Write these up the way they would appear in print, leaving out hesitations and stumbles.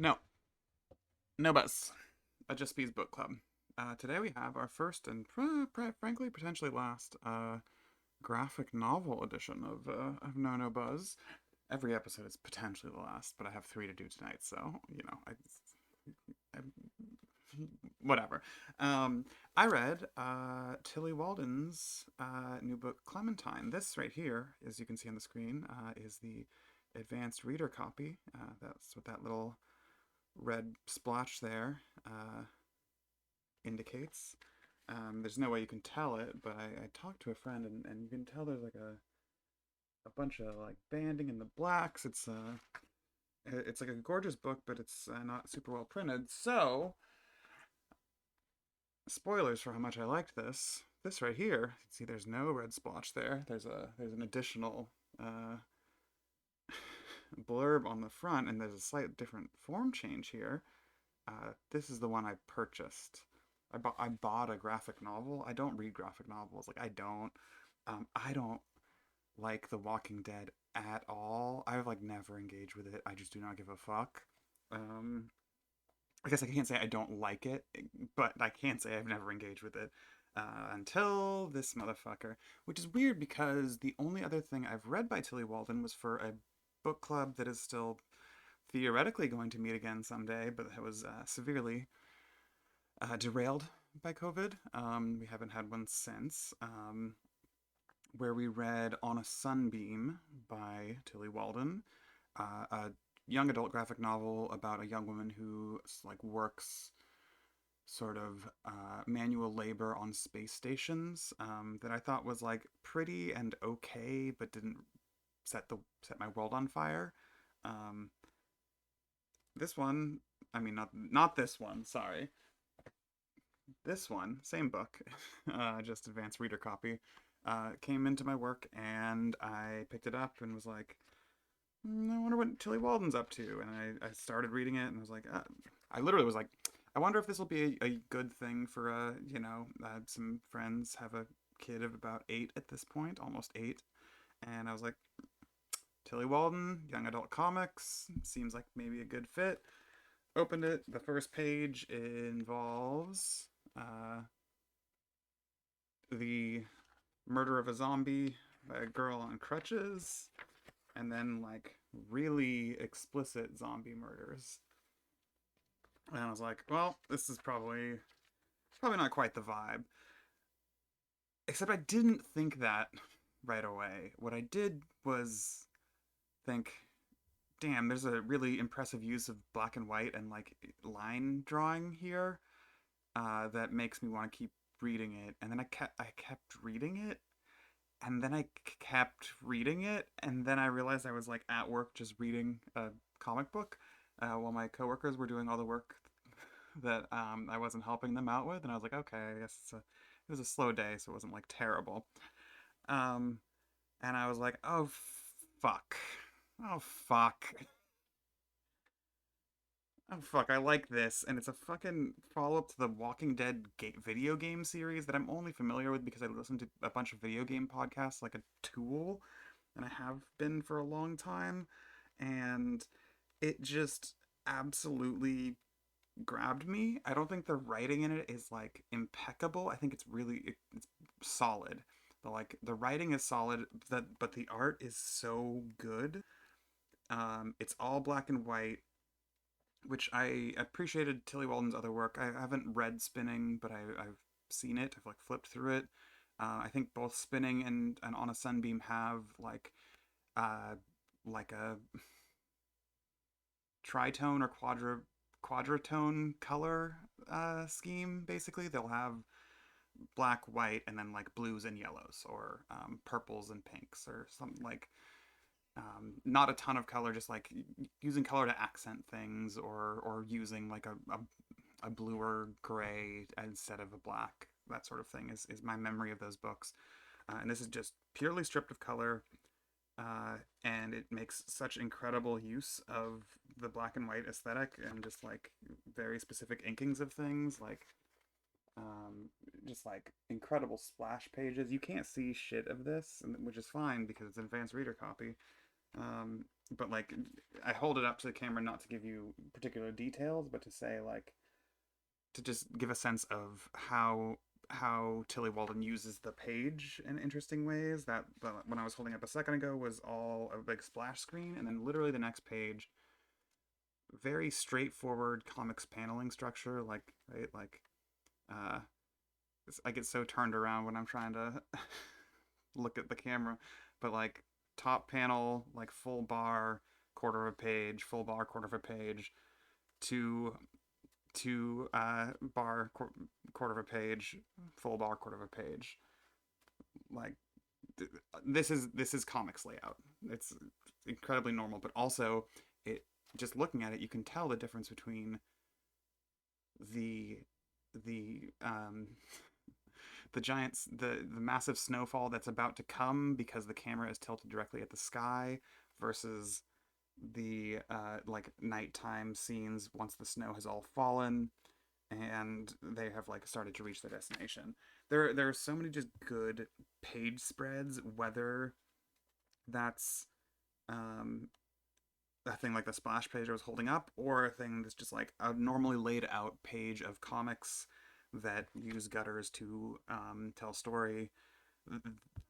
No, no bus. A Just Bees book club. Today we have our first and frankly potentially last graphic novel edition of No Buzz. Every episode is potentially the last, but I have three to do tonight, so I whatever. Um, I read Tillie Walden's new book Clementine. This right here, as you can see on the screen, is the advanced reader copy. That's what that little red splotch there indicates. There's no way you can tell it, but I talked to a friend and you can tell there's like a bunch of like banding in the blacks. It's like a gorgeous book, but it's not super well printed. So spoilers for how much I liked this. This right here, see, there's no red splotch there. There's an additional uh, blurb on the front, and there's a slight different form change here. This is the one I purchased. I bought a graphic novel. I don't read graphic novels. Like I don't like The Walking Dead at all. I've like never engaged with it. I just do not give a fuck. Um, I guess I can't say I don't like it, but I can say I've never engaged with it until this motherfucker, which is weird because the only other thing I've read by Tillie Walden was for a book club that is still theoretically going to meet again someday, but that was severely derailed by COVID. We haven't had one since. Where we read On a Sunbeam by Tillie Walden, a young adult graphic novel about a young woman who like works sort of manual labor on space stations that I thought was like pretty and okay, but didn't set my world on fire. Um, this one, I mean, not this one. Sorry, this one, same book, just advanced reader copy, came into my work and I picked it up and was like, I wonder what Tillie Walden's up to. And I started reading it and was like, I literally was like, I wonder if this will be a good thing for, some friends have a kid of about 8 at this point, almost 8. And I was like, Tillie Walden, young adult comics, seems like maybe a good fit. Opened it. The first page involves uh, the murder of a zombie by a girl on crutches, and then like really explicit zombie murders. And I was like, well, this is probably not quite the vibe. Except I didn't think that right away. What I did was think, damn, there's a really impressive use of black and white and like line drawing here that makes me want to keep reading it. And then I kept reading it, and then I kept reading it, and then I realized I was like at work just reading a comic book while my coworkers were doing all the work that I wasn't helping them out with, and I was like, okay, I guess it was a slow day, so it wasn't like terrible. Um, and I was like, oh fuck, oh fuck, oh fuck, I like this, and it's a fucking follow up to the Walking Dead video game series that I'm only familiar with because I listened to a bunch of video game podcasts like a tool, and I have been for a long time, and it just absolutely grabbed me. I don't think the writing in it is like impeccable. I think it's solid. The writing is solid, but the art is so good. It's all black and white, which I appreciated Tillie Walden's other work. I haven't read Spinning, but I've seen it. I've like flipped through it. I think both Spinning and On a Sunbeam have uh, like a tritone or quadratone color scheme. Basically, they'll have black, white, and then like blues and yellows, or purples and pinks, or something like not a ton of color, just like using color to accent things, or using like a bluer gray instead of a black. That sort of thing is my memory of those books. And this is just purely stripped of color, and it makes such incredible use of the black and white aesthetic and just like very specific inkings of things, like um, just like incredible splash pages. You can't see shit of this, which is fine because it's an advanced reader copy. Um, but like, I hold it up to the camera not to give you particular details, but to say like to just give a sense of how Tillie Walden uses the page in interesting ways. That when I was holding up a second ago was all a big splash screen, and then literally the next page, very straightforward comics paneling structure, like right, like uh, I get so turned around when I'm trying to look at the camera, but like top panel, like full bar, quarter of a page, full bar, quarter of a page, to bar quarter of a page, full bar quarter of a page. Like this is comics layout. It's incredibly normal, but also it just looking at it, you can tell the difference between the the the giants the massive snowfall that's about to come because the camera is tilted directly at the sky versus the like nighttime scenes once the snow has all fallen and they have like started to reach their destination. There are so many just good page spreads, whether that's um, a thing like the splash page I was holding up, or a thing that's just like a normally laid out page of comics that use gutters to tell story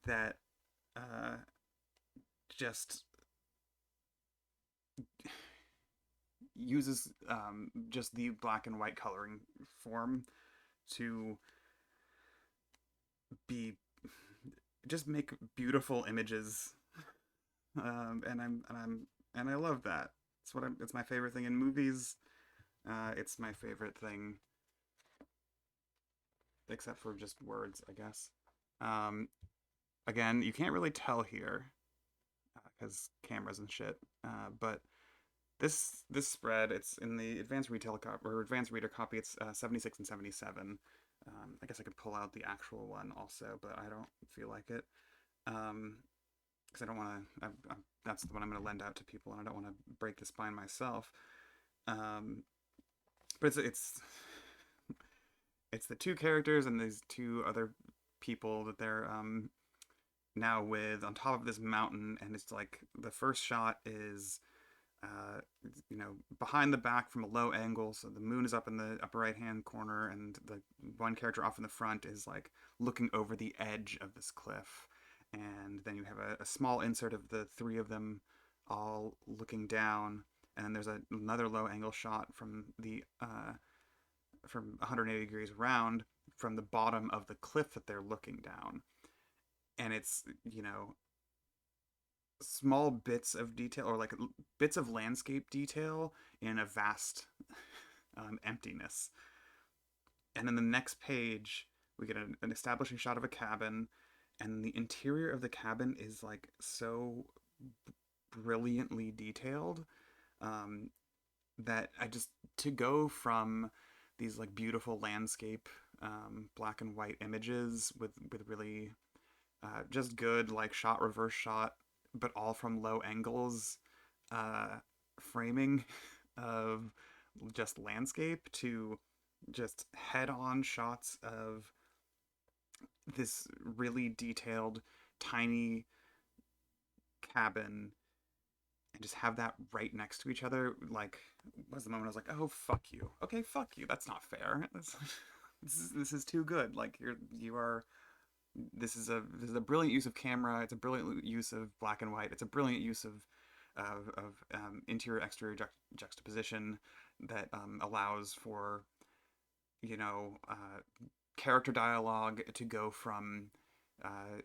that uh, just uses just the black and white coloring form to be just make beautiful images, and I love that. It's my favorite thing in movies. It's my favorite thing, except for just words, I guess. Um, Again, you can't really tell here because cameras and shit. But this spread, it's in the advanced retail copy or advanced reader copy. It's 76 and 77. I guess I could pull out the actual one also, but I don't feel like it. Because I don't want to. That's the one I'm going to lend out to people, and I don't want to break the spine myself. Um, but it's the two characters and these two other people that they're now with on top of this mountain, and it's like the first shot is uh, behind the back from a low angle, so the moon is up in the upper right hand corner, and the one character off in the front is like looking over the edge of this cliff, and then you have a small insert of the three of them all looking down, and then there's another low angle shot from 180 degrees around from the bottom of the cliff that they're looking down, and it's small bits of detail or like bits of landscape detail in a vast emptiness. And then the next page, we get an establishing shot of a cabin, and the interior of the cabin is like so brilliantly detailed um, that I just to go from these like beautiful landscape black and white images with really just good like shot reverse shot, but all from low angles, uh, framing of just landscape to just head on shots of this really detailed tiny cabin and just have that right next to each other like was the moment I was like, oh fuck you, okay, fuck you, that's not fair. This is too good. Like you are this is a brilliant use of camera. It's a brilliant use of black and white. It's a brilliant use of interior exterior juxtaposition that allows for you know uh, character dialogue to go from uh,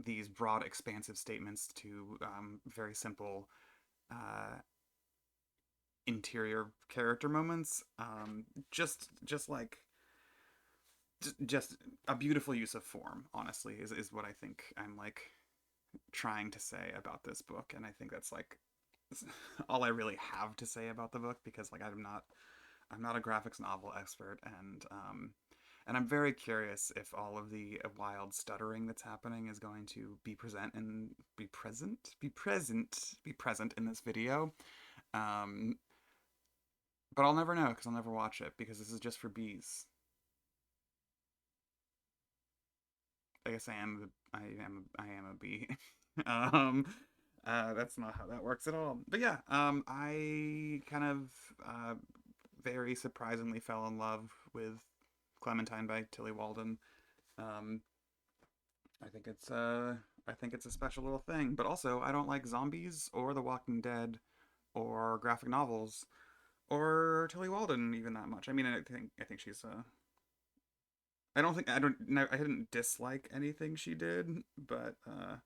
these broad expansive statements to very simple uh, interior character moments. Just like just a beautiful use of form, honestly, is what I think I'm like trying to say about this book. And I think that's like all I really have to say about the book because like I'm not a graphics novel expert, and I'm very curious if all of the wild stuttering that's happening is going to be present in this video. Um, but I'll never know because I'll never watch it because this is just for bees. I guess I am a bee. um, That's not how that works at all. But yeah, I kind of uh, very surprisingly fell in love with Clementine by Tillie Walden. Um, I think I think it's a special little thing. But also, I don't like zombies or The Walking Dead or graphic novels or Tillie Walden even that much. I mean, I think she's I don't think I don't no, I didn't dislike anything she did, but uh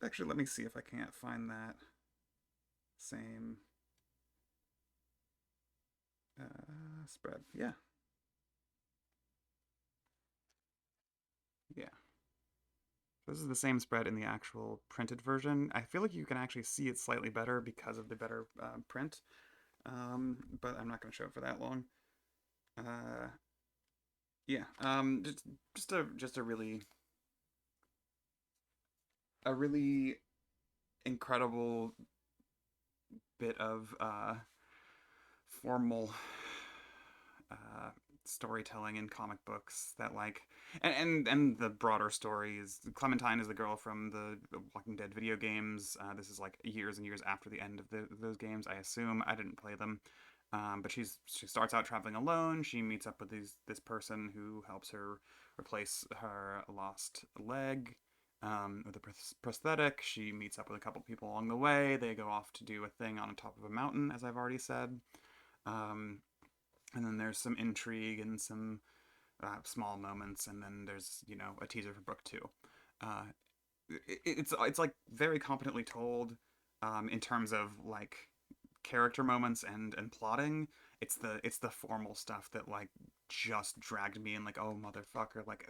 actually let me see if I can't find that same spread. Yeah. Yeah. This is the same spread in the actual printed version. I feel like you can actually see it slightly better because of the better print, but I'm not going to show it for that long. Uh, yeah, just a really incredible bit of formal uh, storytelling in comic books that like and the broader story is Clementine is the girl from the Walking Dead video games. This is like years and years after the end of those games. I assume I didn't play them, but she starts out traveling alone. She meets up with this person who helps her replace her lost leg. With a prosthetic, she meets up with a couple people along the way. They go off to do a thing on top of a mountain, as I've already said. Um, and then there's some intrigue and some small moments, and then there's a teaser for book two. Uh, it's like very competently told in terms of like character moments and plotting. It's the formal stuff that like just dragged me in like oh motherfucker like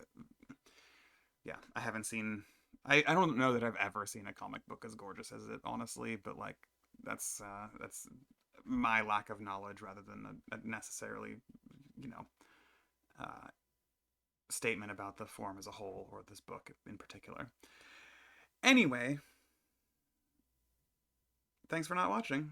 yeah I haven't seen I don't know that I've ever seen a comic book as gorgeous as it honestly, but like that's my lack of knowledge rather than a necessarily you know uh, statement about the form as a whole or this book in particular. Anyway, thanks for not watching.